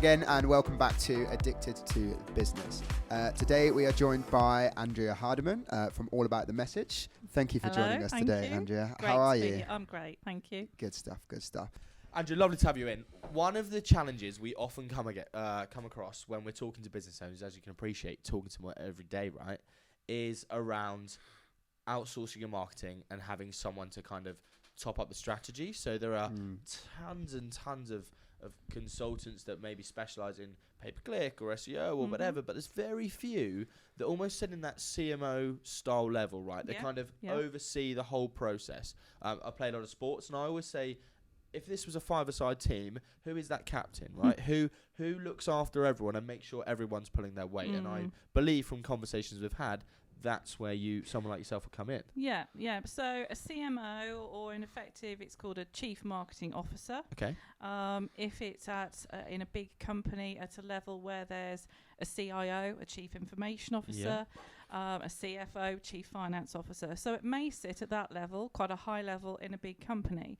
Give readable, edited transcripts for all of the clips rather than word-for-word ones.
again, and welcome back to Addicted to Business. Today we are joined by Andrea Hardiman from All About the Message. Thank you for joining us today, Andrea. Great How are to be you? here. I'm great, thank you. Good stuff, good stuff. Andrew, lovely to have you in. One of the challenges we often come across when we're talking to business owners, as you can appreciate, talking to them every day, right, is around outsourcing your marketing and having someone to kind of top up the strategy. So there are tons and tons of consultants that maybe specialize in pay-per-click or SEO or whatever, but there's very few that almost sit in that CMO style level, right? They kind of oversee the whole process. I play a lot of sports, and I always say, if this was a five-a-side team, who is that captain, right? Who looks after everyone and makes sure everyone's pulling their weight? And I believe from conversations we've had, that's where someone like yourself will come in. Yeah. So a CMO, or in effective, it's called a Chief Marketing Officer. Okay. If it's in a big company at a level where there's a CIO, a Chief Information Officer, a CFO, Chief Finance Officer. So it may sit at that level, quite a high level in a big company.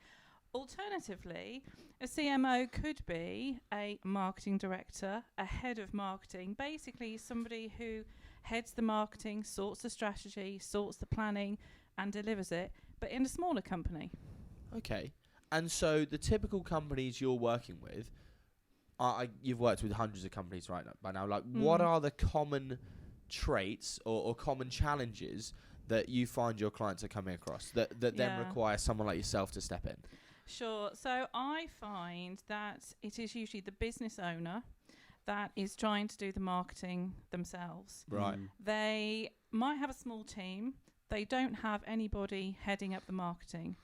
Alternatively, a CMO could be a marketing director, a head of marketing, basically somebody who heads the marketing, sorts the strategy, sorts the planning, and delivers it, but in a smaller company. Okay. And so the typical companies you're working with, you've worked with hundreds of companies by now. Like, what are the common traits or common challenges that you find your clients are coming across that then require someone like yourself to step in? Sure. So I find that it is usually the business owner that is trying to do the marketing themselves. Right. They might have a small team. They don't have anybody heading up the marketing.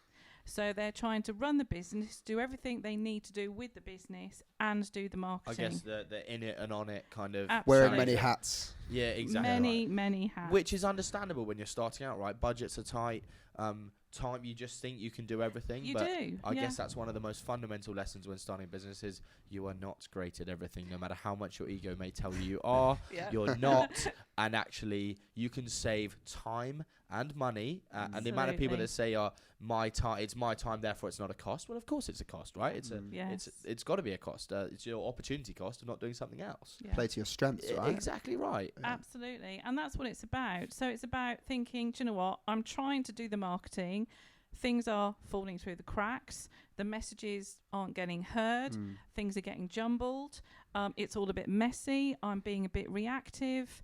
So they're trying to run the business, do everything they need to do with the business, and do the marketing. I guess the in it and on it kind of... Absolutely. Wearing many hats. Yeah, exactly. Many hats. Which is understandable when you're starting out, right? Budgets are tight. Time, you just think you can do everything. You but do. I guess that's one of the most fundamental lessons when starting a business is you are not great at everything, no matter how much your ego may tell you are. You're not. And actually, you can save time and money. And the amount of people that say, it's my time, therefore it's not a cost. Well, of course it's a cost, right? It's got to be a cost. It's your opportunity cost of not doing something else. Yeah. Play to your strengths, right? Exactly right. Yeah. Absolutely. And that's what it's about. So it's about thinking, do you know what? I'm trying to do the marketing. Things are falling through the cracks. The messages aren't getting heard. Things are getting jumbled. It's all a bit messy. I'm being a bit reactive.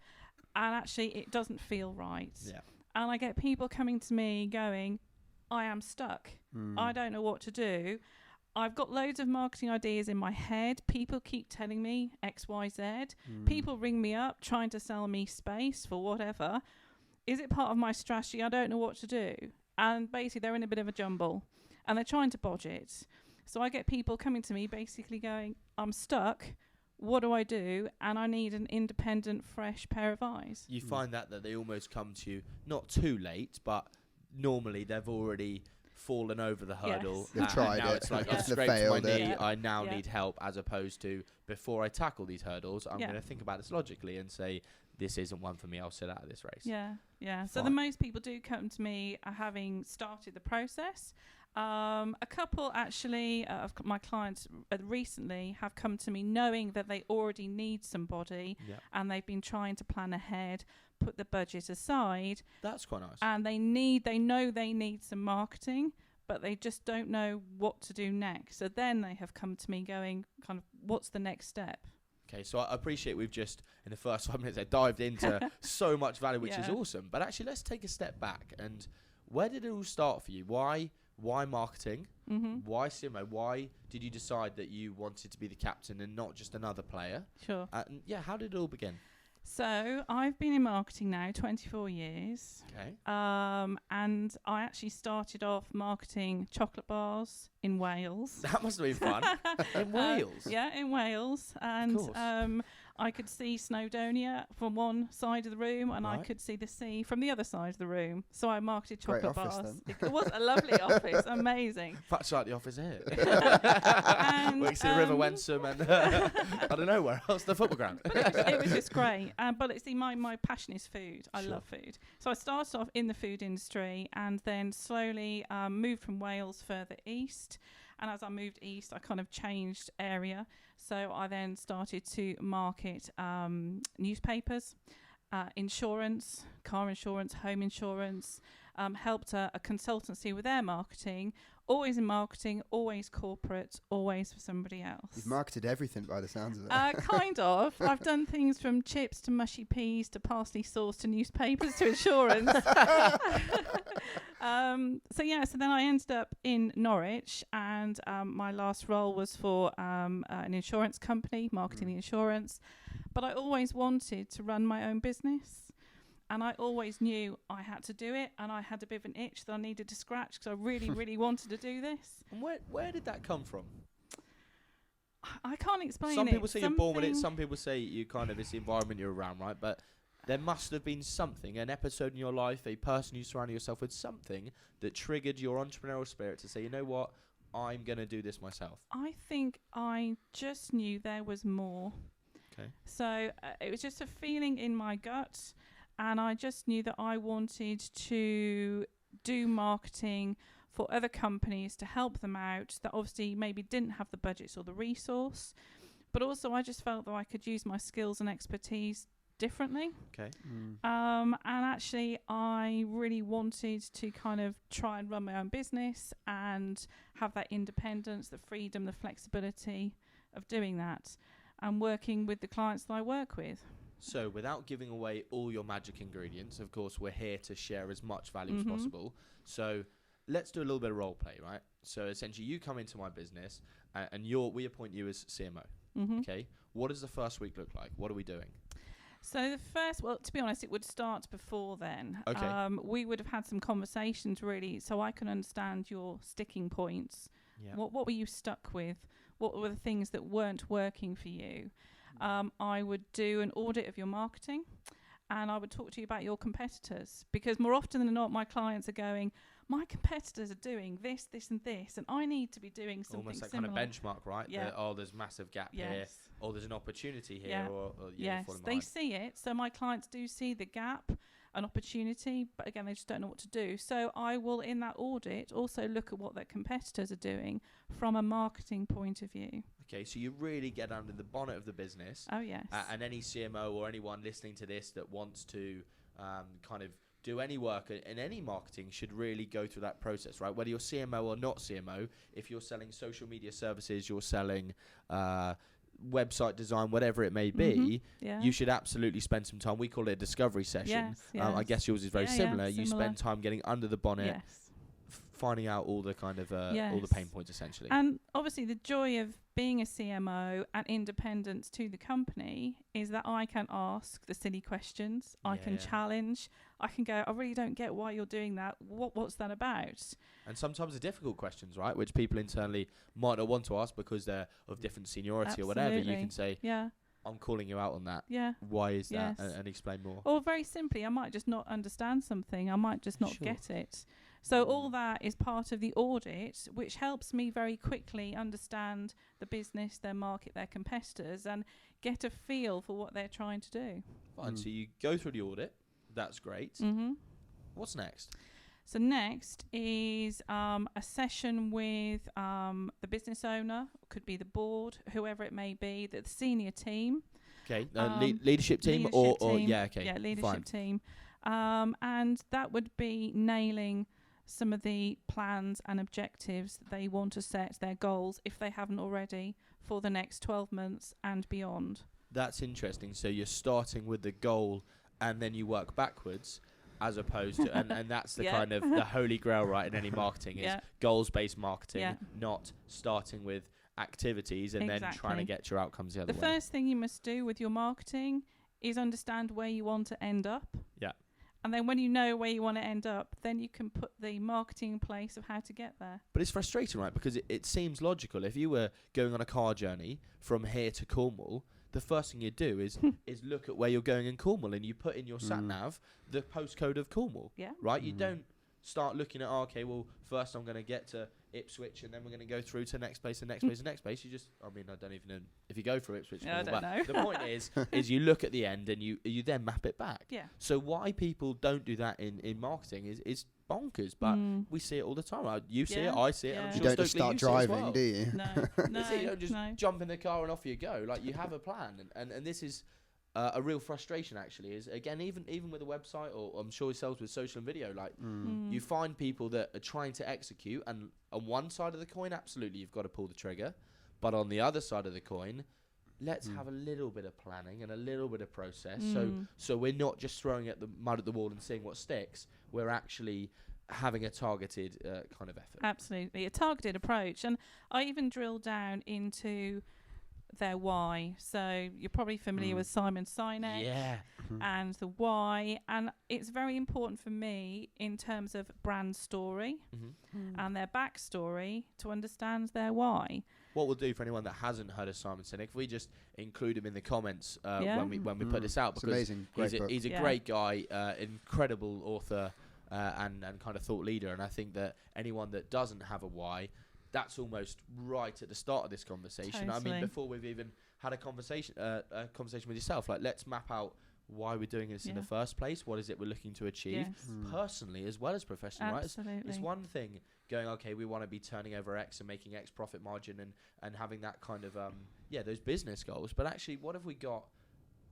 And actually, it doesn't feel right. Yeah. And I get people coming to me going, I am stuck. I don't know what to do. I've got loads of marketing ideas in my head. People keep telling me X, Y, Z. People ring me up trying to sell me space for whatever. Is it part of my strategy? I don't know what to do. And basically, they're in a bit of a jumble. And they're trying to budget. So I get people coming to me basically going, I'm stuck. What do I do? And I need an independent, fresh pair of eyes. You find that they almost come to you, not too late, but normally they've already fallen over the hurdle. They've tried now it. It's like, I've scraped my knee, I now need help, as opposed to, before I tackle these hurdles, I'm going to think about this logically and say, this isn't one for me, I'll sit out of this race. Yeah. So the most people do come to me having started the process. A couple actually of my clients recently have come to me knowing that they already need somebody and they've been trying to plan ahead, put the budget aside. That's quite nice. And they know they need some marketing, but they just don't know what to do next. So then they have come to me going, kind of, what's the next step? Okay, so I appreciate we've just, in the first 5 minutes, dived into so much value, which is awesome. But actually, let's take a step back. And where did it all start for you? Why marketing? Why CMO? Why did you decide that you wanted to be the captain and not just another player? Sure. How did it all begin? So I've been in marketing now 24 years. Okay. And I actually started off marketing chocolate bars in Wales. That must have been fun. In Wales? Yeah, in Wales. And I could see Snowdonia from one side of the room and I could see the sea from the other side of the room. So I marketed chocolate bars. It was a lovely office, amazing. Much like the office here. We see the River Wensum and I don't know where else, the football ground. It was just great. But my passion is food. I love food. So I started off in the food industry and then slowly moved from Wales further east. And as I moved east, I kind of changed area. So I then started to market newspapers, insurance, car insurance, home insurance, helped a consultancy with their marketing, always in marketing, always corporate, always for somebody else. You've marketed everything by the sounds of it. Kind of. I've done things from chips to mushy peas to parsley sauce to newspapers to insurance. So then I ended up in Norwich, and my last role was for an insurance company, marketing the insurance. But I always wanted to run my own business. And I always knew I had to do it, and I had a bit of an itch that I needed to scratch because I really, really wanted to do this. And where did that come from? I can't explain it. Some people say you're born with it. Some people say you kind of, it's the environment you're around, right? But there must have been something, an episode in your life, a person you surrounded yourself with, something that triggered your entrepreneurial spirit to say, you know what, I'm going to do this myself. I think I just knew there was more. Okay. So it was just a feeling in my gut. And I just knew that I wanted to do marketing for other companies to help them out that obviously maybe didn't have the budgets or the resource. But also I just felt that I could use my skills and expertise differently. Okay. And actually I really wanted to kind of try and run my own business and have that independence, the freedom, the flexibility of doing that and working with the clients that I work with. So without giving away all your magic ingredients, of course, we're here to share as much value as possible. So let's do a little bit of role play, right? So essentially you come into my business and we appoint you as CMO. Okay. What does the first week look like? What are we doing? So to be honest, it would start before then. Okay. We would have had some conversations really so I can understand your sticking points. Yeah. What were you stuck with? What were the things that weren't working for you? I would do an audit of your marketing and I would talk to you about your competitors because more often than not, my clients are going, my competitors are doing this, this and this, and I need to be doing something almost that similar. kind of benchmark, right? Yeah. There's massive gap here, or there's an opportunity here, Yeah. or Yes, they see it. So my clients do see the gap, an opportunity, but again, they just don't know what to do. So I will, in that audit, also look at what their competitors are doing from a marketing point of view. Okay, so you really get under the bonnet of the business. Oh, yes. And any CMO or anyone listening to this that wants to kind of do any work in any marketing should really go through that process, right? Whether you're CMO or not CMO, if you're selling social media services, you're selling website design, whatever it may be, you should absolutely spend some time. We call it a discovery session. Yes. I guess yours is very similar. You spend time getting under the bonnet, finding out all the kind of all the pain points essentially. And obviously the joy of being a CMO and independence to the company is that I can ask the silly questions, I can challenge, I can go, I really don't get why you're doing that. What's that about? And sometimes the difficult questions, right, which people internally might not want to ask because they're of different seniority or whatever, you can say, I'm calling you out on that. Yeah. Why is that? And explain more. Or very simply, I might just not understand something. I might just not get it. So all that is part of the audit, which helps me very quickly understand the business, their market, their competitors, and get a feel for what they're trying to do. Fine. So you go through the audit. That's great. What's next? So next is a session with the business owner, could be the board, whoever it may be, the senior team. Okay, leadership team leadership team. And that would be nailing some of the plans and objectives that they want to set, their goals, if they haven't already, for the next 12 months and beyond. That's interesting. So you're starting with the goal and then you work backwards, as opposed to, and that's the kind of the holy grail, right, in any marketing is goals-based marketing, not starting with activities and then trying to get your outcomes the other way. The first thing you must do with your marketing is understand where you want to end up. Yeah. And then when you know where you want to end up, then you can put the marketing in place of how to get there. But it's frustrating, right? Because it seems logical. If you were going on a car journey from here to Cornwall, the first thing you do is look at where you're going in Cornwall and you put in your sat-nav the postcode of Cornwall. Yeah. Right? You don't start looking at, first I'm going to get to Ipswich and then we're going to go through to the next place, the next place, the next place. You just, I don't even know if you go through Ipswich. I don't know. The point is you look at the end and you then map it back. Yeah. So why people don't do that in marketing is bonkers, but we see it all the time. You see it, I see it. I'm You sure don't just Stokely, start you see it as driving, well. do you? No, You don't just jump in the car and off you go. Like, you have a plan, and this is a real frustration, actually, is, again, even with a website, or I'm sure yourselves with social and video, like, you find people that are trying to execute, and on one side of the coin, absolutely, you've got to pull the trigger, but on the other side of the coin, let's have a little bit of planning and a little bit of process, so we're not just throwing at the mud at the wall and seeing what sticks. We're actually having a targeted kind of effort. Absolutely, a targeted approach. And I even drill down into their why. So you're probably familiar with Simon Sinek and the why, and it's very important for me in terms of brand story and their backstory to understand their why. What we'll do for anyone that hasn't heard of Simon Sinek, if we just include him in the comments when we put this out, because it's amazing. He's a great guy, incredible author, and kind of thought leader. And I think that anyone that doesn't have a why, that's almost right at the start of this conversation. Totally. I mean, before we've even had a conversation with yourself, like, let's map out why we're doing this in the first place. What is it we're looking to achieve personally as well as professionally? Absolutely. Right? It's one thing going, okay, we want to be turning over X and making X profit margin and having that kind of those business goals. But actually, what have we got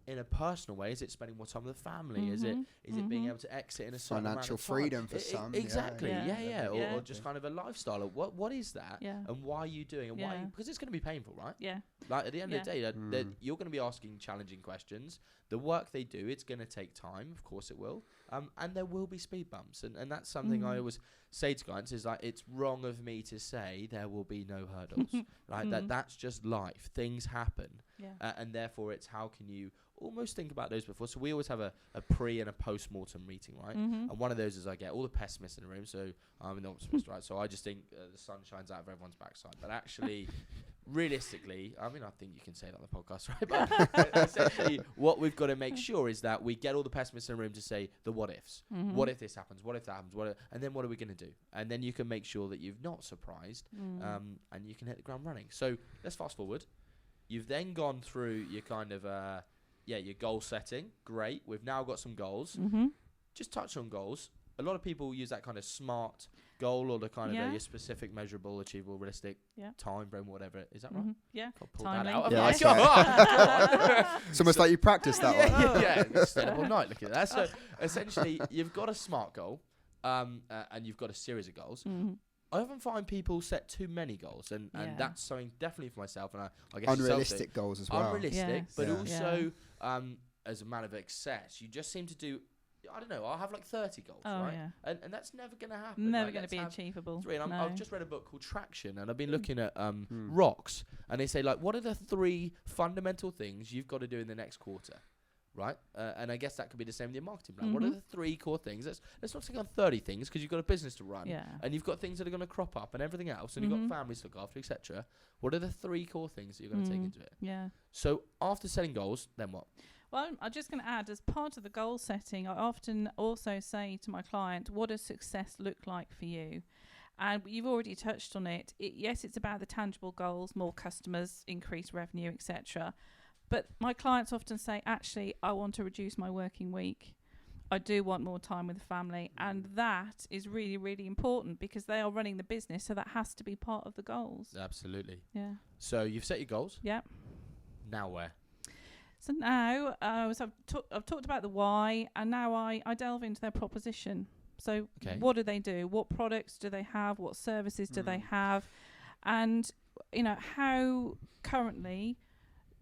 in a personal way? Is it spending more time with the family? Is it being able to exit in a certain amount financial of time? freedom for some? Exactly. Yeah. Or just kind of a lifestyle. Or what is that? Yeah. And why are you doing? And why? Because it's going to be painful, right? Yeah. Like, at the end of the day, that you're going to be asking challenging questions. The work they do, it's going to take time. Of course it will. And there will be speed bumps. And that's something I always say to clients, is like, it's wrong of me to say there will be no hurdles. Like, that's just life. Things happen. Yeah. And therefore, it's how can you almost think about those before. So we always have a pre and a post-mortem meeting, right? And one of those is I get all the pessimists in the room. So I'm an optimist, right? So I just think the sun shines out of everyone's backside. But actually, realistically, I mean, I think you can say that on the podcast, right? But essentially, what we've got to make sure is that we get all the pessimists in the room to say the what ifs. What if this happens? What if that happens? And then what are we going to do? And then you can make sure that you've not surprised, and you can hit the ground running. So let's fast forward. You've then gone through your kind of your goal setting. Great. We've now got some goals. Just touch on goals. A lot of people use that kind of SMART goal, or the kind of your specific, measurable, achievable, realistic, time frame, whatever. Is that right? Yeah. Can't pull that out. Yeah, Come on. It's almost like you practiced that one. Yeah, stayed up all night looking at that. So essentially, you've got a SMART goal, and you've got a series of goals. I often find people set too many goals, and that's something definitely for myself, and I guess unrealistic goals as well. Unrealistic, but also as a man of excess, you just seem to do. I don't know. I'll have like 30 goals, right? Yeah. And that's never going to happen. Never going to be achievable. 3. And I've just read a book called Traction, and I've been looking at rocks, and they say, like, what are the 3 fundamental things you've got to do in the next quarter? Right, and I guess that could be the same with your marketing plan. What are the 3 core things? Let's not take on 30 things, because you've got a business to run, and you've got things that are going to crop up and everything else, and you've got families to look after, etc. What are the 3 core things that you're going to take into it? Yeah. So after setting goals, then what? Well, I'm just going to add, as part of the goal setting, I often also say to my client, what does success look like for you? And you've already touched on it. Yes, it's about the tangible goals, more customers, increased revenue, etc. But my clients often say, actually, I want to reduce my working week. I do want more time with the family. And that is really, really important, because they are running the business. So that has to be part of the goals. Absolutely. Yeah. So you've set your goals. Yeah. Now where? So now, I've talked about the why, and now I delve into their proposition. So what do they do? What products do they have? What services do they have? And, how currently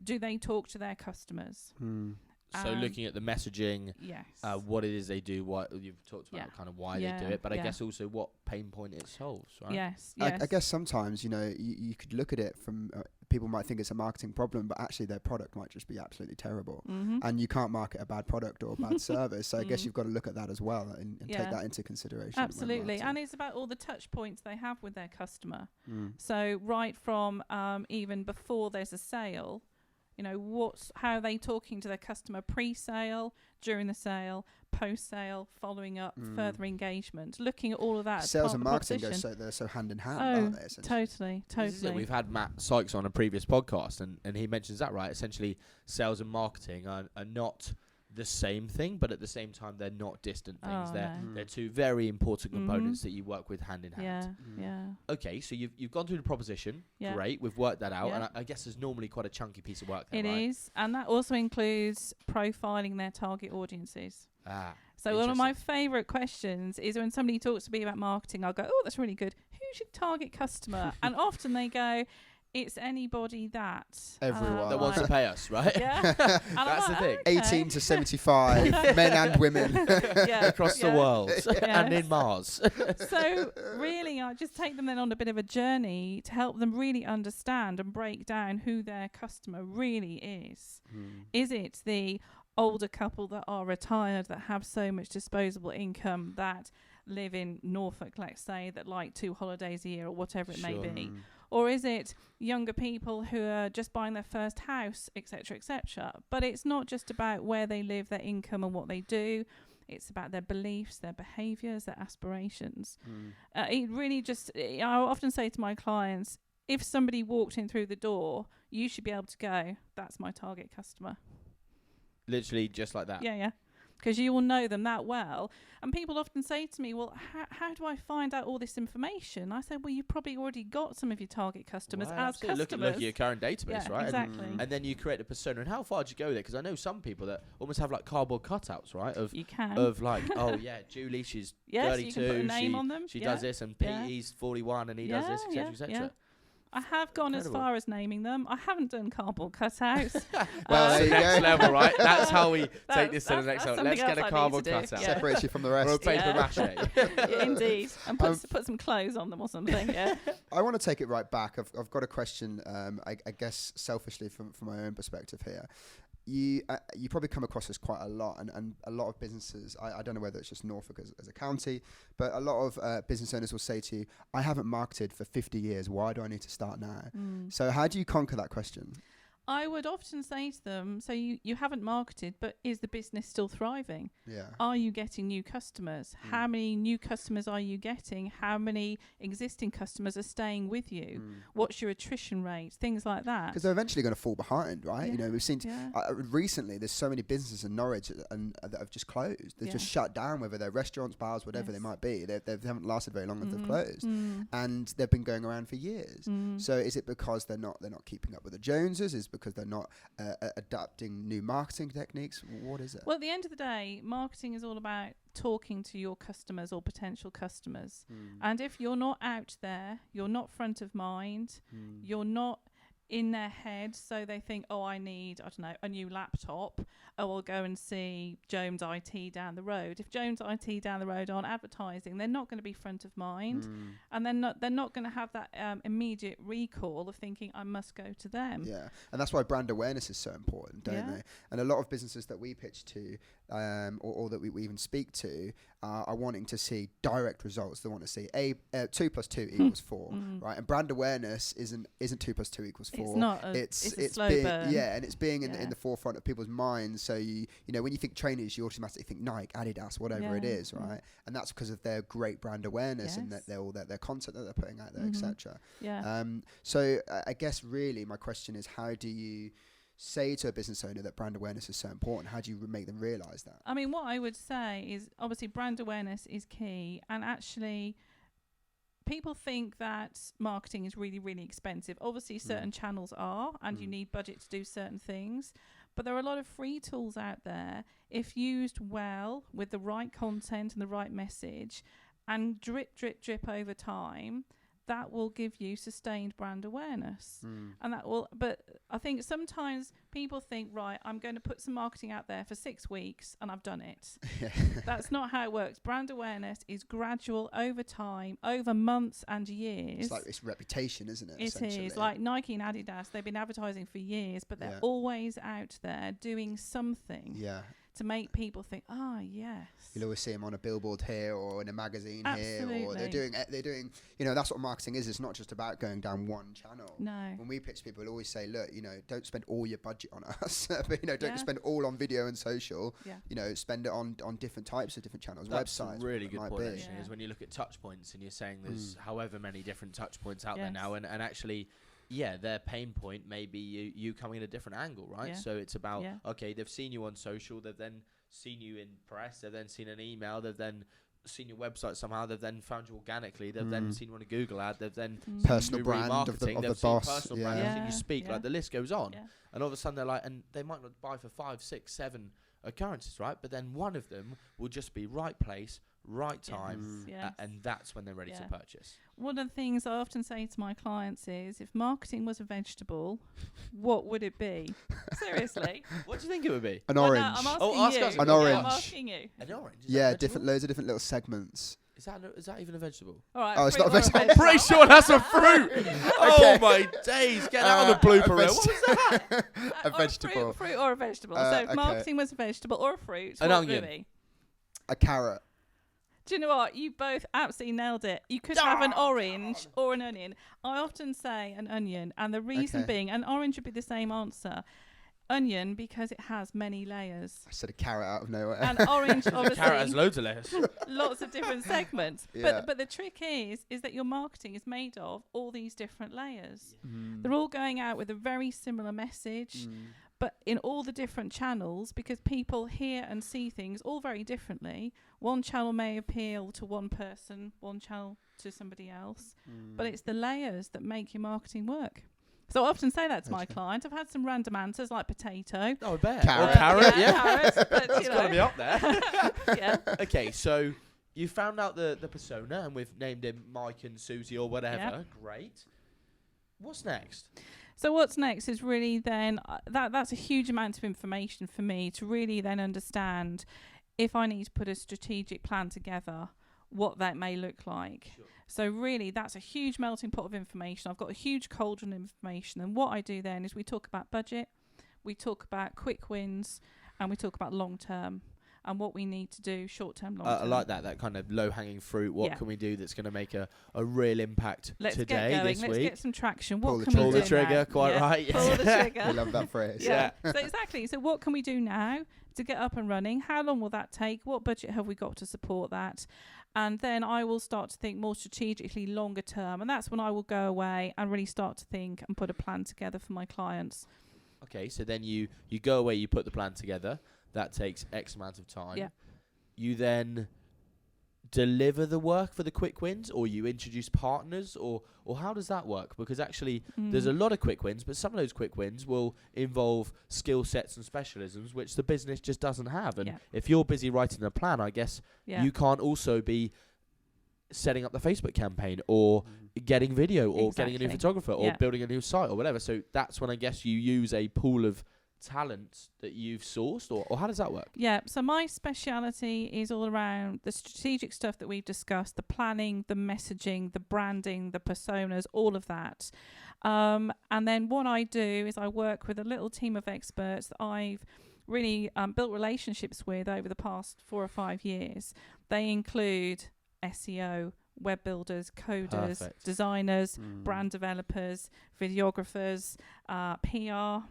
do they talk to their customers? So looking at the messaging, what it is they do, what you've talked about, kind of why they do it, but I guess also what pain point it solves, right? Yes. I guess sometimes, you could look at it from, people might think it's a marketing problem, but actually their product might just be absolutely terrible. And you can't market a bad product or a bad service. So I guess you've got to look at that as well and take that into consideration. Absolutely. And it's about all the touch points they have with their customer. So right from even before there's a sale, how are they talking to their customer pre-sale, during the sale, post-sale, following up, further engagement, looking at all of that. Sales and marketing they're so hand in hand, aren't they? Totally. We've had Matt Sykes on a previous podcast, and he mentions that, right? Essentially, sales and marketing are not the same thing, but at the same time they're not distant things. They're two very important components that you work with hand in hand. Okay, so you've gone through the proposition. Great, we've worked that out, and I guess there's normally quite a chunky piece of work there, It is, and that also includes profiling their target audiences. So one of my favourite questions is when somebody talks to me about marketing, I'll go, oh, that's really good. Who's your target customer? And often they go, it's anybody that everyone that wants to pay us, right? Yeah. That's the thing. Okay. 18 to 75, men and women. Across the world and in Mars. So really, I just take them then on a bit of a journey to help them really understand and break down who their customer really is. Is it the older couple that are retired, that have so much disposable income, that live in Norfolk, let's say, that like 2 holidays a year or whatever it may be? Or is it younger people who are just buying their first house, etc., etc.? But it's not just about where they live, their income and what they do. It's about their beliefs, their behaviours, their aspirations. It really just, I often say to my clients, if somebody walked in through the door, you should be able to go, that's my target customer. Literally just like that. Yeah. Because you will know them that well. And people often say to me, well, how do I find out all this information? I said, well, you've probably already got some of your target customers as customers. Look at your current database, right? Exactly. And then you create a persona. And how far do you go there? Because I know some people that almost have like cardboard cutouts, right? You can. Of like, oh yeah, Julie, she's 32. You can put a name on them. She does this, and Pete, he's 41, and he does this, etc., etc. I have gone as far as naming them. I haven't done cardboard cutouts. Well, there you next go. level, right? That's how we take this to the next level. Let's get a I cardboard need to do. cutout. Separates you from the rest. Or a paper mache. Indeed. And put some clothes on them or something, I want to take it right back. I've got a question, I guess selfishly from my own perspective here. You probably come across this quite a lot, and a lot of businesses, I don't know whether it's just Norfolk as a county, but a lot of business owners will say to you, I haven't marketed for 50 years, why do I need to start now? So how do you conquer that question? I would often say to them, so you haven't marketed, but is the business still thriving? Yeah. Are you getting new customers? How many new customers are you getting? How many existing customers are staying with you? What's your attrition rate? Things like that. Because they're eventually going to fall behind, right? Yeah. You know, we've seen recently there's so many businesses in Norwich that have just closed. They've just shut down, whether they're restaurants, bars, whatever they might be. They haven't lasted very long if they've closed, and they've been going around for years. So is it because they're not keeping up with the Joneses? Is it because they're not adapting new marketing techniques? What is it? Well, at the end of the day, marketing is all about talking to your customers or potential customers. And if you're not out there, you're not front of mind, you're not in their head, so they think, oh, I need, I don't know, a new laptop. Oh, I'll go and see Jones IT down the road. If Jones IT down the road aren't advertising, they're not going to be front of mind, and they're not going to have that immediate recall of thinking, I must go to them. Yeah, and that's why brand awareness is so important, don't they? And a lot of businesses that we pitch to, or that we even speak to, are wanting to see direct results. They want to see 2 + 2 equals 4, right? And brand awareness isn't 2 + 2 equals 4. It's not. It's a slow burn. Yeah, and it's being in the forefront of people's minds. So you know when you think trainers, you automatically think Nike, Adidas, whatever it is, right? And that's because of their great brand awareness and that their content that they're putting out there, etc. Yeah. So I guess really my question is, how do you say to a business owner that brand awareness is so important? How do you make them realise that? I mean, what I would say is obviously brand awareness is key, and actually people think that marketing is really, really expensive. Obviously certain channels are, and you need budget to do certain things, but there are a lot of free tools out there, if used well with the right content and the right message and drip over time, that will give you sustained brand awareness. And that will, but I think sometimes people think, right, I'm going to put some marketing out there for 6 weeks and I've done it. That's not how it works. Brand awareness is gradual over time, over months and years. It's like it's reputation, isn't it? It is. Like Nike and Adidas, they've been advertising for years, but they're always out there doing something. To make people think, yes. You'll always see them on a billboard here or in a magazine Absolutely. here, or they're doing, you know, that's what marketing is. It's not just about going down one channel. No. When we pitch people, we always say, look, you know, don't spend all your budget on us, but, you know, don't spend all on video and social. You know, spend it on different types of different channels, that's websites. A really good point, actually, is when you look at touch points and you're saying there's however many different touch points out there now, and actually their pain point may be you coming in a different angle, right? Yeah. So it's about, Yeah. okay, they've seen you on social, they've then seen you in press, they've then seen an email, they've then seen your website somehow, they've then found you organically, they've then seen you on a Google ad, they've then Personal through brand of the remarketing, they've boss. seen personal brand, they've seen you speak, Yeah. like the list goes on. Yeah. And all of a sudden they're like, and they might not buy for 5, 6, 7 occurrences, right? But then one of them will just be right place, right time, Yes. and that's when they're ready to purchase. One of the things I often say to my clients is, if marketing was a vegetable, what would it be? Seriously. What do you think it would be? An Well, no, orange. I'm asking ask you. us. An Yeah, orange. I'm asking you. An orange? Is that Yeah, a vegetable? loads of different little segments. Is that even a vegetable? All right. Oh, it's fruit not a or vegetable. I'm pretty sure that's a fruit. Oh my days! Get out on the blooper a reel. What was that? A Or vegetable. Fruit or a vegetable. So if okay. marketing was a vegetable or a fruit, An what would onion. it be? A carrot. Do you know what? You both absolutely nailed it. You could have an orange or an onion. I often say an onion, and the reason being, an orange would be the same answer. Onion, because it has many layers. I said a carrot out of nowhere. And orange, Carrot has obviously, loads of layers. lots of different segments. Yeah. But the trick is that your marketing is made of all these different layers. Mm. They're all going out with a very similar message, but in all the different channels, because people hear and see things all very differently. One channel may appeal to one person, one channel to somebody else, but it's the layers that make your marketing work. So I often say that to my client. I've had some random answers like potato. Oh, I bet. Carrot. Or carrot, yeah. Carrots, but, That's got to be up there. yeah. Okay, so you found out the persona, and we've named him Mike and Susie or whatever. Yep. Great. What's next? So what's next is really then that's a huge amount of information for me to really then understand if I need to put a strategic plan together, what that may look like. Sure. So really that's a huge melting pot of information. I've got a huge cauldron of information, and what I do then is we talk about budget, we talk about quick wins, and we talk about long term and what we need to do short term, long term. I like that kind of low hanging fruit. What Yeah. can we do that's going to make a real impact Let's today, get going. this Let's week? get some traction. Pull What the can we Pull do the trigger, now? quite right. Pull the trigger. We love that phrase. Yeah. So exactly. So what can we do now to get up and running? How long will that take? What budget have we got to support that? And then I will start to think more strategically longer term. And that's when I will go away and really start to think and put a plan together for my clients. Okay, so then you go away, you put the plan together. That takes X amount of time. Yeah. You then deliver the work for the quick wins, or you introduce partners, or how does that work? Because actually there's a lot of quick wins, but some of those quick wins will involve skill sets and specialisms which the business just doesn't have. And if you're busy writing a plan, I guess you can't also be setting up the Facebook campaign or getting video or getting a new photographer or building a new site or whatever. So that's when I guess you use a pool of talent that you've sourced, or how does that work? Yeah, so my speciality is all around the strategic stuff that we've discussed, the planning, the messaging, the branding, the personas, all of that. And then what I do is I work with a little team of experts that I've really built relationships with over the past 4 or 5 years. They include SEO, web builders, coders, designers, brand developers, videographers, PR.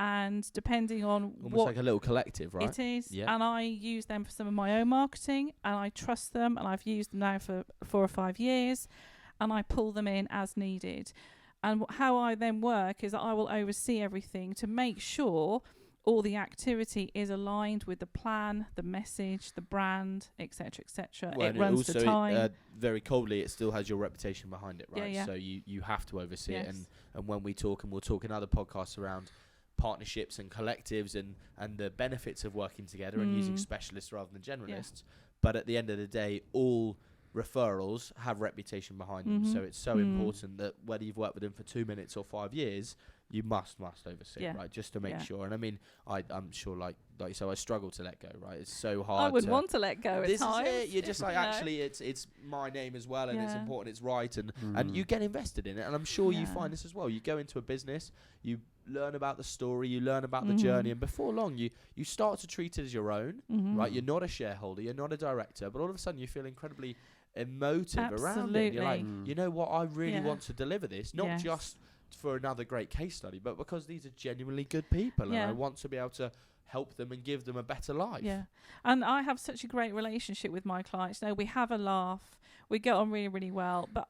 And depending on almost like a little collective, right? It is. Yeah. And I use them for some of my own marketing, and I trust them, and I've used them now for 4 or 5 years, and I pull them in as needed. And how I then work is that I will oversee everything to make sure all the activity is aligned with the plan, the message, the brand, etc., etc. Well, It runs also, the time. very coldly, it still has your reputation behind it, right? Yeah. So you have to oversee it. Yes. And when we talk, and we'll talk in other podcasts around partnerships and collectives and the benefits of working together and using specialists rather than generalists. But at the end of the day, all referrals have reputation behind them. So it's so important that whether you've worked with them for 2 minutes or 5 years, you must oversee it, right? Just to make sure. And I mean, I'm sure, like you said, I struggle to let go, right? It's so hard. I wouldn't want to let go at times. This is it. You're just like, actually, it's my name as well, and it's important, it's right, and you get invested in it. And I'm sure you find this as well. You go into a business, you learn about the story, you learn about the journey, and before long, you start to treat it as your own, right? You're not a shareholder, you're not a director, but all of a sudden, you feel incredibly emotive around it. You're like, you know what? I really want to deliver this, not just for another great case study, but because these are genuinely good people, and I want to be able to help them and give them a better life. Yeah. And I have such a great relationship with my clients. We have a laugh. We get on really, really well. But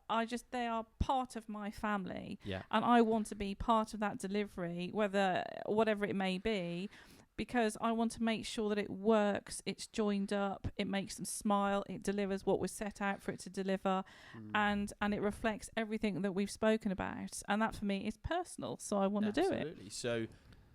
they are part of my family. Yeah. And I want to be part of that delivery, whatever it may be, because I want to make sure that it works, it's joined up, it makes them smile, it delivers what was set out for it to deliver, and it reflects everything that we've spoken about. And that for me is personal, so I want to do it. Absolutely. So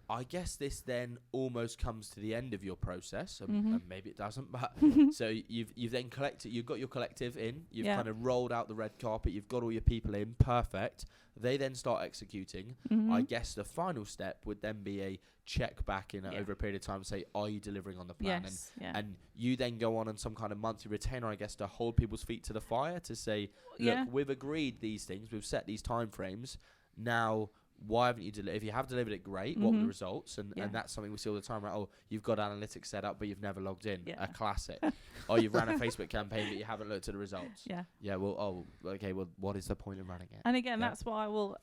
I guess this then almost comes to the end of your process, and maybe it doesn't, but so you've then collected, you've got your collective in, you've kind of rolled out the red carpet, you've got all your people in, perfect. They then start executing. I guess the final step would then be a check back over a period of time to say, are you delivering on the plan? Yes, and you then go on some kind of monthly retainer, I guess, to hold people's feet to the fire to say, look, we've agreed these things, we've set these time frames. Now, why haven't you delivered? If you have delivered it, great. What were the results? And that's something we see all the time. Right? Oh, you've got analytics set up, but you've never logged in. A classic. Oh, you've ran a Facebook campaign, but you haven't looked at the results. Yeah. Well, okay. Well, what is the point of running it? And again, that's what I will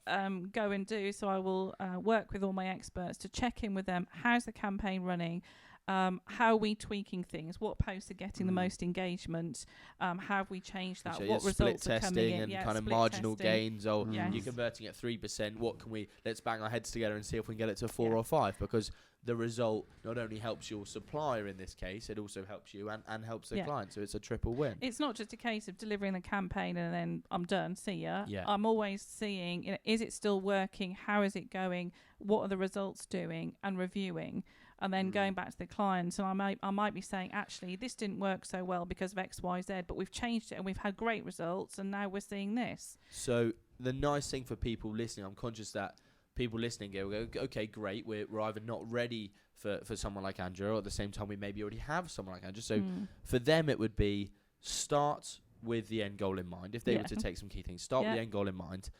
go and do. So I will work with all my experts to check in with them. How's the campaign running? How are we tweaking things? What posts are getting the most engagement? How have we changed that? What results are coming in? And kind of marginal gains. Oh, you're converting at 3%. What can we? Let's bang our heads together and see if we can get it to 4 or 5. Because the result not only helps your supplier in this case, it also helps you and helps the client. So it's a triple win. It's not just a case of delivering the campaign and then I'm done. See ya. Yeah. I'm always seeing, is it still working? How is it going? What are the results doing? And reviewing. And then going back to the clients, and I might be saying, actually, this didn't work so well because of X, Y, Z, but we've changed it and we've had great results, and now we're seeing this. So the nice thing for people listening, I'm conscious that people listening go, okay, great, we're either not ready for someone like Andrea, or at the same time we maybe already have someone like Andrea. So for them, it would be start with the end goal in mind. If they were to take some key things, start with the end goal in mind.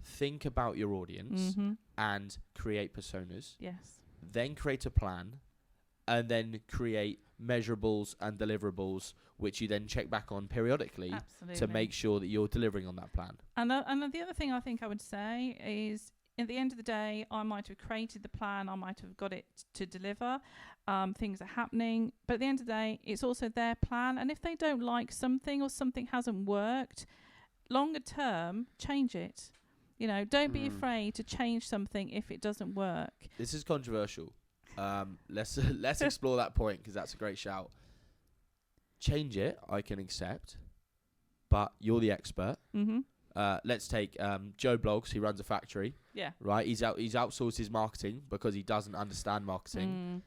Think about your audience and create personas. Yes. Then create a plan, and then create measurables and deliverables, which you then check back on periodically to make sure that you're delivering on that plan. And the other thing I think I would say is, at the end of the day, I might have created the plan, I might have got it to deliver, things are happening, but at the end of the day, it's also their plan. And if they don't like something or something hasn't worked, longer term, change it. Don't be afraid to change something if it doesn't work. This is controversial. Let's explore that point, because that's a great shout. Change it, I can accept, but you're the expert. Let's take Joe Bloggs. He runs a factory. Yeah. Right. He's outsourced his marketing because he doesn't understand marketing.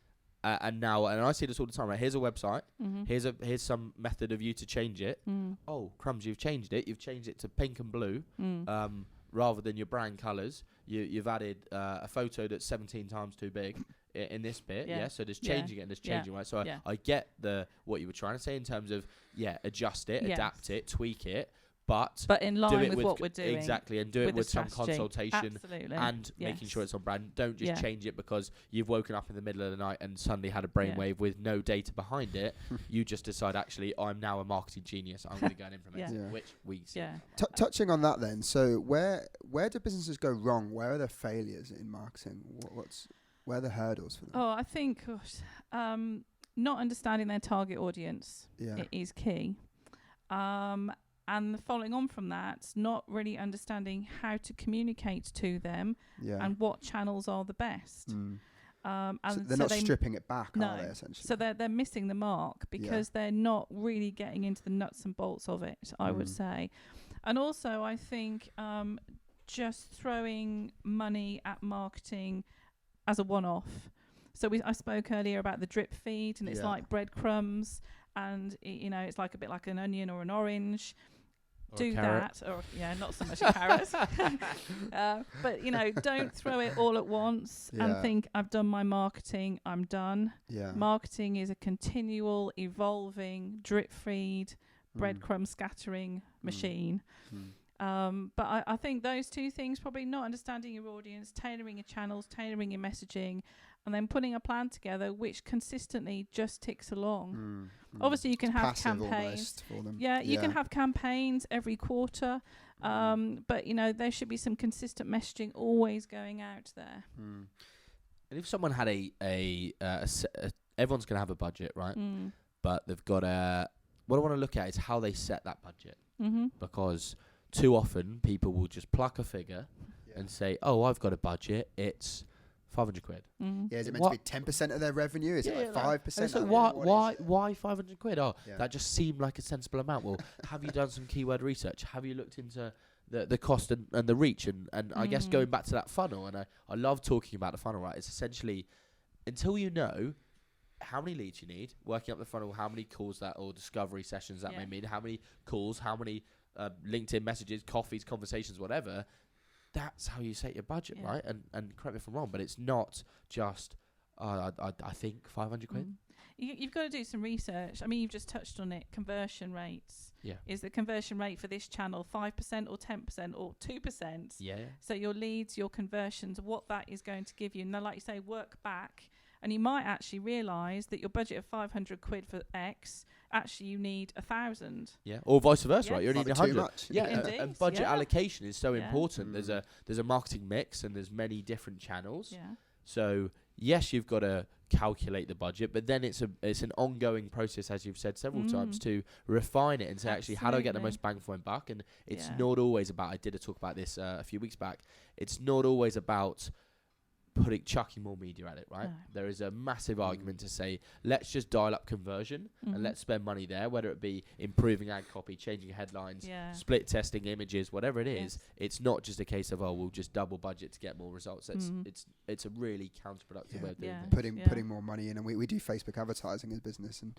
And I see this all the time. Right? Here's a website. Here's some method of you to change it. Oh, crumbs! You've changed it. You've changed it to pink and blue. Rather than your brand colours, you've added a photo that's 17 times too big in this bit. So there's changing it and there's changing, right? So I get what you were trying to say in terms of adjust it, adapt it, tweak it, but in line with what we're doing. Exactly, and do it with some consultation. Absolutely. And making sure it's on brand. Don't just change it because you've woken up in the middle of the night and suddenly had a brainwave with no data behind it. You just decide, actually, I'm now a marketing genius. I'm going to go and implement it, which we see. Touching on that then, so where do businesses go wrong? Where are the failures in marketing? Where are the hurdles for them? Oh, I think not understanding their target audience is key. And following on from that, not really understanding how to communicate to them and what channels are the best. And so they're not stripping it back, are they, essentially? So they're missing the mark because they're not really getting into the nuts and bolts of it, I would say. And also, I think just throwing money at marketing as a one-off. So I spoke earlier about the drip feed, and it's like breadcrumbs, and it's like a bit like an onion or an orange. Do that, or not so much a carrot. But don't throw it all at once and think, I've done my marketing, I'm done. Marketing is a continual, evolving, drip feed, breadcrumb scattering machine. But I think those two things, probably not understanding your audience, tailoring your channels, tailoring your messaging, and then putting a plan together which consistently just ticks along. Obviously, you can have campaigns. You can have campaigns every quarter, but there should be some consistent messaging always going out there. And if someone had everyone's gonna have a budget, right? But they've got what I want to look at is how they set that budget, because too often people will just pluck a figure and say, "Oh, I've got a budget. It's 500 quid." Yeah, is it meant to be 10% of their revenue? Is it like 5%? So why 500 quid? Oh, that just seemed like a sensible amount. Well, have you done some keyword research? Have you looked into the cost and the reach? And I guess going back to that funnel, and I love talking about the funnel, right? It's essentially, until you know how many leads you need, working up the funnel, how many calls that or discovery sessions that may mean, how many calls, how many LinkedIn messages, coffees, conversations, whatever. That's how you set your budget, right? And correct me if I'm wrong, but it's not just, I think 500 quid. You've got to do some research. I mean, you've just touched on it. Conversion rates. Yeah. Is the conversion rate for this channel 5% or 10% or 2%? Yeah. So your leads, your conversions, what that is going to give you. And then, like you say, work back. And you might actually realise that your budget of 500 quid for X, actually you need 1,000. Yeah, or vice versa, right? You only need 100. Yeah, and budget allocation is so important. There's a marketing mix and there's many different channels. Yeah. So yes, you've got to calculate the budget, but then it's an ongoing process, as you've said several times, to refine it and say, actually, how do I get the most bang for my buck? And it's not always about. I did a talk about this a few weeks back. It's not always about chucking more media at it, right? No. There is a massive argument to say, let's just dial up conversion and let's spend money there, whether it be improving ad copy, changing headlines, split testing images, whatever it is. It's not just a case of, we'll just double budget to get more results. It's a really counterproductive way of doing things. Putting more money in, and we do Facebook advertising as a business, and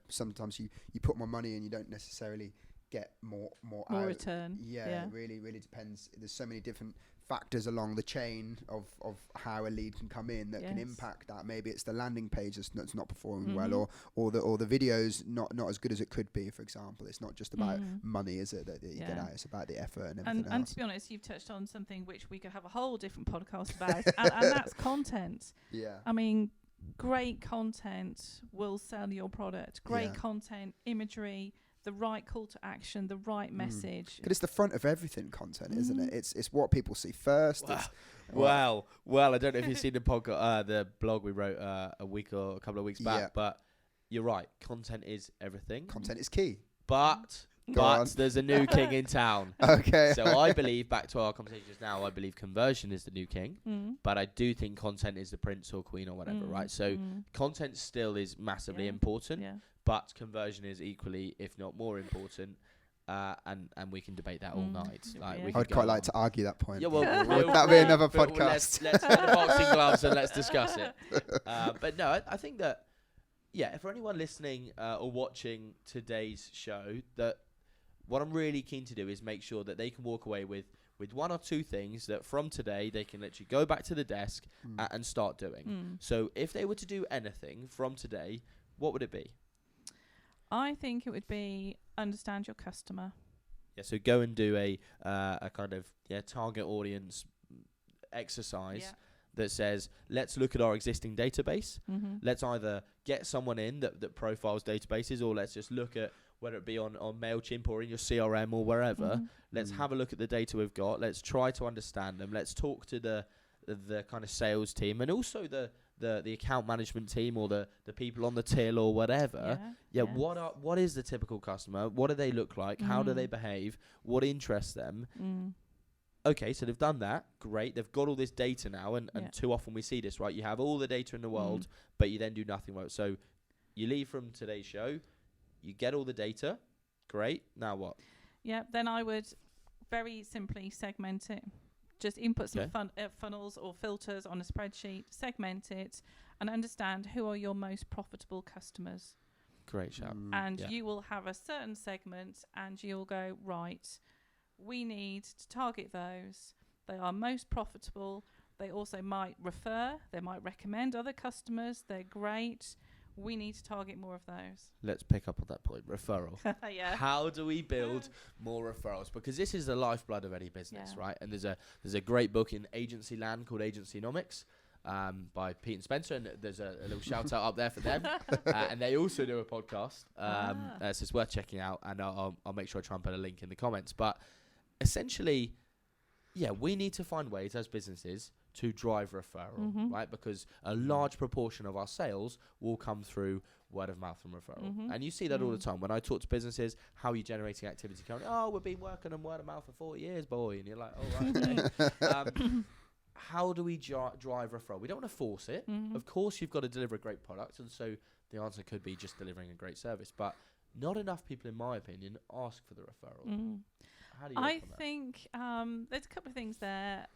sometimes you put more money in, you don't necessarily get more out. Return. It really depends. There's so many different factors along the chain of how a lead can come in that can impact that. Maybe it's the landing page that's not performing well, or the video's not as good as it could be, for example. It's not just about money, is it, that you get out? It's about the effort and everything else. And to be honest, you've touched on something which we could have a whole different podcast about, and that's content. Yeah. I mean, great content will sell your product. Great content, imagery, the right call to action, the right message. But it's the front of everything, content, isn't it? It's what people see first. Well, I don't know if you've seen the podcast, the blog we wrote a week or a couple of weeks back, but you're right. Content is everything. Content is key. But there's a new king in town. Okay. So I believe, back to our conversation just now, I believe conversion is the new king. But I do think content is the prince or queen or whatever, right? So content still is massively important. Yeah. But conversion is equally, if not more important, and we can debate that all night. I'd quite like to argue that point. Yeah, would that be another podcast? Let's get the boxing gloves and let's discuss it. But no, I think that, for anyone listening or watching today's show, that what I'm really keen to do is make sure that they can walk away with one or two things that from today they can literally go back to the desk and start doing. So if they were to do anything from today, what would it be? I think it would be understand your customer. Yeah, so go and do a kind of target audience exercise that says, let's look at our existing database. Let's either get someone in that profiles databases, or let's just look at whether it be on MailChimp or in your CRM or wherever. Let's have a look at the data we've got. Let's try to understand them. Let's talk to the kind of sales team and also the account management team or the people on the till or whatever. What is the typical customer? What do they look like? How do they behave? What interests them? Okay, so they've done that. Great. They've got all this data now, and too often we see this, right? You have all the data in the world, but you then do nothing with it. So you leave from today's show, you get all the data. Great. Now what? Yeah, then I would very simply segment it. Just input some funnels or filters on a spreadsheet, segment it, and understand who are your most profitable customers. Great shout. And you will have a certain segment, and you'll go, right, we need to target those. They are most profitable. They also might refer. They might recommend other customers. They're great. We need to target more of those. Let's pick up on that point. Referral. How do we build more referrals? Because this is the lifeblood of any business, right? And there's a great book in agency land called Agencynomics by Pete and Spencer, and there's a little shout out up there for them. And they also do a podcast, so it's worth checking out. And I'll make sure I try and put a link in the comments. But essentially, we need to find ways as businesses to drive referral, Mhm. right? Because a large proportion of our sales will come through word of mouth and referral. Mhm. And you see that all the time. When I talk to businesses, how are you generating activity currently? Oh, we've been working on word of mouth for 40 years, boy. And you're like, oh, right, okay. How do we drive referral? We don't want to force it. Mhm. Of course, you've got to deliver a great product. And so the answer could be just delivering a great service. But not enough people, in my opinion, ask for the referral. Mm. How do you I look on that? think there's a couple of things there.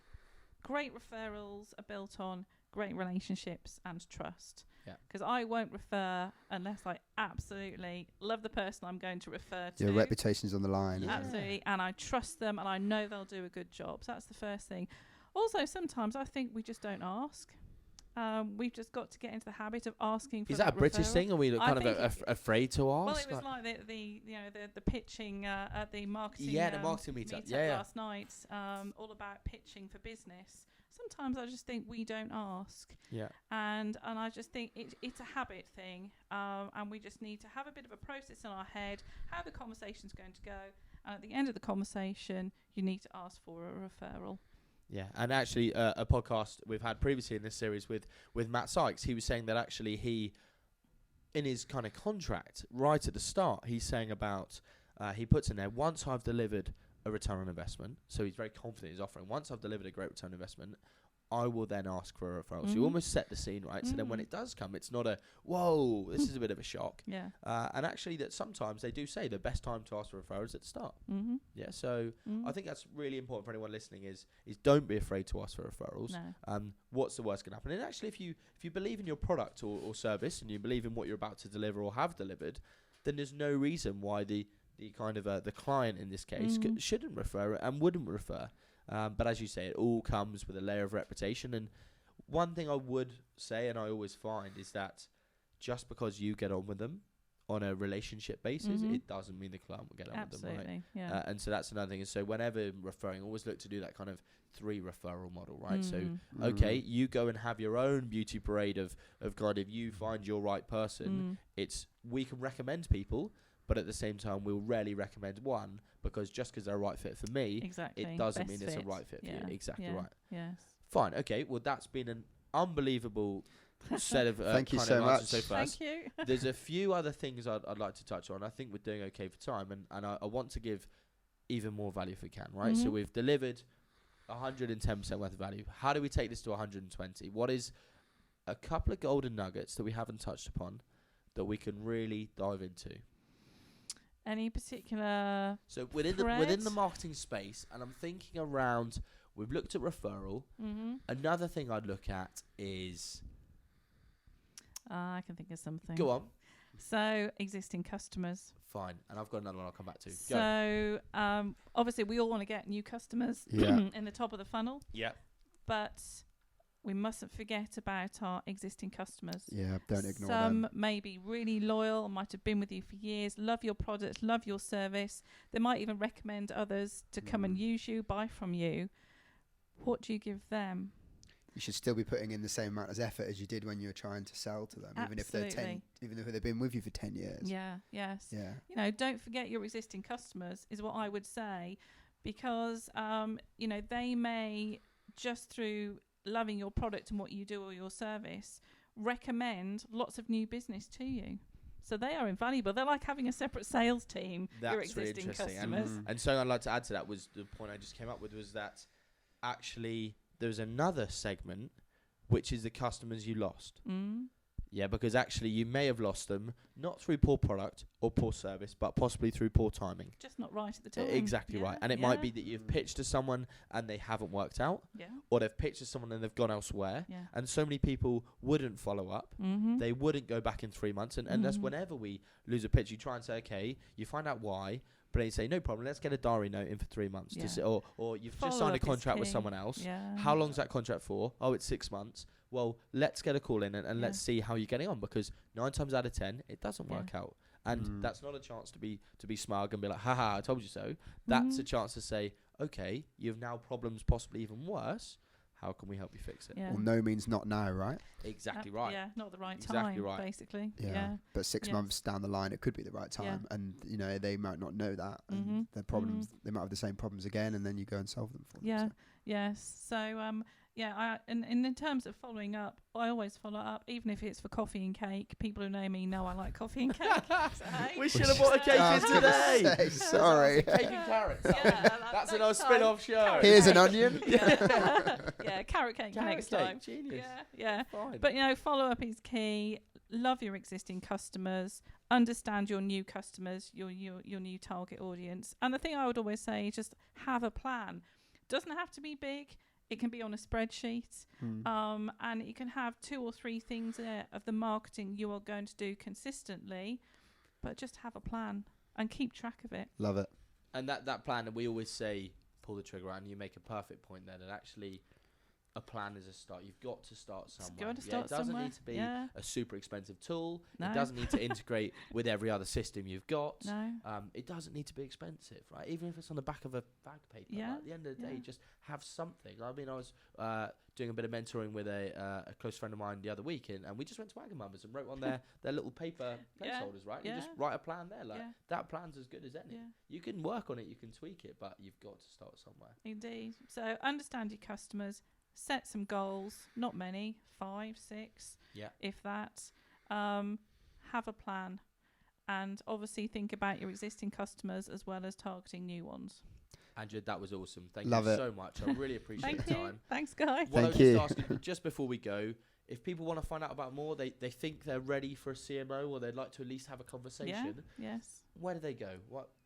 Great referrals are built on great relationships and trust. Yeah. Because I won't refer unless I absolutely love the person I'm going to refer to. Your reputation's on the line. Yeah. Absolutely. And I trust them and I know they'll do a good job. So that's the first thing. Also, sometimes I think we just don't ask. We've just got to get into the habit of asking for Is that a British referral. thing? Or are we kind of think it- afraid to ask? Well, it was like the pitching at the marketing the marketing meetup. last night, all about pitching for business. Sometimes I just think we don't ask, Yeah. and I just think it's a habit thing, and we just need to have a bit of a process in our head how the conversation's going to go, and at the end of the conversation, you need to ask for a referral. Yeah, and actually, a podcast we've had previously in this series with Matt Sykes, he was saying that actually he, in his kind of contract right at the start, he's saying about he puts in there, once I've delivered a return on investment, so he's very confident he's offering, once I've delivered a great return on investment, I will then ask for a referral. So you Mhm. almost set the scene, right? So then when it does come, it's not a, whoa, this is a bit of a shock. Yeah. And actually that sometimes they do say the best time to ask for a referral is at the start. Mm-hmm. Yeah, so I think that's really important for anyone listening is don't be afraid to ask for referrals. No. What's the worst can happen? And actually, if you believe in your product or service and you believe in what you're about to deliver or have delivered, then there's no reason why the kind of the client in this case shouldn't refer it and wouldn't refer. But as you say, it all comes with a layer of reputation. And one thing I would say, and I always find, is that just because you get on with them on a relationship basis, it doesn't mean the client will get on with them, right? Yeah. And so that's another thing. And so whenever referring, always look to do that kind of 3 referral model, right? So, okay, you go and have your own beauty parade of God, if you find your right person, we can recommend people, but at the same time, we'll rarely recommend one because just because they're a right fit for me, it doesn't mean it's a right fit for you. Exactly right. Yes. Fine. Okay. Well, that's been an unbelievable set of Thank you kind so of answers much. so far. Thank you. There's a few other things I'd like to touch on. I think we're doing okay for time, and I want to give even more value if we can, right? So we've delivered 110% worth of value. How do we take this to 120? What is a couple of golden nuggets that we haven't touched upon that we can really dive into? Any particular So within the marketing space, and I'm thinking around, we've looked at referral. Another thing I'd look at is I can think of something. go on. So existing customers. Fine, and I've got another one I'll come back to. Go. So obviously we all want to get new customers in the top of the funnel. Yeah. But we mustn't forget about our existing customers. Yeah, don't ignore Some them. may be really loyal, might have been with you for years, love your product, love your service. They might even recommend others to come and use you, buy from you. What do you give them? You should still be putting in the same amount of effort as you did when you were trying to sell to them, Absolutely. even if they've been with you for 10 years. Yeah, yes. Yeah. You know, don't forget your existing customers is what I would say, because you know, they may just through loving your product and what you do or your service recommend lots of new business to you. So they are invaluable. They're like having a separate sales team. That's your really existing interesting. customers. And something I'd like to add to that was the point I just came up with was that actually there's another segment which is the customers you lost. Yeah, because actually you may have lost them not through poor product or poor service, but possibly through poor timing. Just not right at the time. Exactly right. And it might be that you've pitched to someone and they haven't worked out, or they've pitched to someone and they've gone elsewhere. And so many people wouldn't follow up. They wouldn't go back in 3 months. And that's whenever we lose a pitch, you try and say, okay, you find out why, but then you say, no problem, let's get a diary note in for 3 months. To say, or you've just signed a contract with someone else. How long's that contract for? Oh, it's 6 months. Well, let's get a call in and let's see how you're getting on, because 9 times out of 10 it doesn't work out, and that's not a chance to be smug and be like, haha, I told you so. That's a chance to say, okay, you have now problems possibly even worse. How can we help you fix it? Well, no means not now, right? Exactly right. Yeah, not the right Exactly time, right. basically. Yeah. But 6 months down the line, it could be the right time, and you know they might not know that, and their problems, they might have the same problems again, and then you go and solve them for them. So. Yes. So And in terms of following up, I always follow up, even if it's for coffee and cake. People who know me know I like coffee and cake. So, hey. We should have bought a cake in today. Sorry. Cake and carrots. That's a nice time. spin-off show. Here's an onion. Yeah, carrot cake next time. Genius. Yeah. Fine. But follow up is key. Love your existing customers. Understand your new customers, your new target audience. And the thing I would always say is just have a plan. Doesn't have to be big. It can be on a spreadsheet, and you can have 2 or 3 things there of the marketing you are going to do consistently, but just have a plan and keep track of it. Love it. And that plan, and we always say, pull the trigger, and you make a perfect point there, that actually a plan is a start. You've got to start somewhere. It doesn't need to be a super expensive tool. No. It doesn't need to integrate with every other system you've got. No. It doesn't need to be expensive, right? Even if it's on the back of a bag paper. Yeah. Like, at the end of the day, just have something. I mean, I was doing a bit of mentoring with a close friend of mine the other week, and we just went to Wagamama's and wrote on their little paper placeholders, right? You just write a plan there. That plan's as good as any. Yeah. You can work on it, you can tweak it, but you've got to start somewhere. Indeed. So understand your customers. Set some goals, not many, 5, 6, if that. Have a plan, and obviously think about your existing customers as well as targeting new ones. Andrea, that was awesome. Thank Love you it. so much. I really appreciate the time. Thanks, guys. What Thank you. I was just asking, just before we go, if people want to find out about more, they think they're ready for a CMO, or they'd like to at least have a conversation. Yes. Where do they go?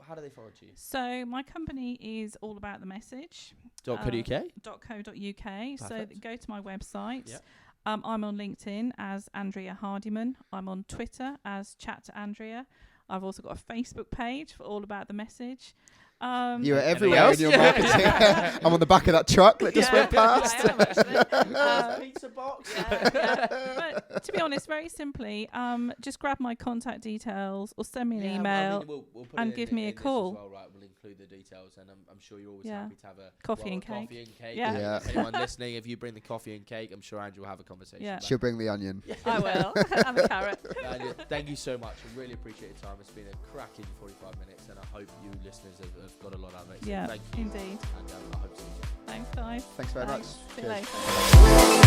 How do they find you? So my company is all about the message. .co.uk? .co.uk. So Perfect. go to my website. Yeah. I'm on LinkedIn as Andrea Hardiman. I'm on Twitter as Chat to Andrea. I've also got a Facebook page for all about the message. You are everywhere in your marketing. I'm on the back of that truck that just went past. I am actually. Pizza box. But to be honest, very simply, just grab my contact details or send me an email we'll put and it give in me a this call. As well, right? We'll include the details, and I'm sure you're always Yeah. happy to have a Coffee and Coffee cake. and cake. Yeah. If anyone listening, if you bring the coffee and cake, I'm sure Andrew will have a conversation. Yeah. about She'll bring the onion. I will. And the carrot. Andrew, thank you so much. I really appreciate your time. It's been a cracking 45 minutes, and I hope you listeners have got a lot out of it. So Yeah, thank you. indeed. And I hope to see you. Thanks, guys. Thanks very much. See you Cheers. later.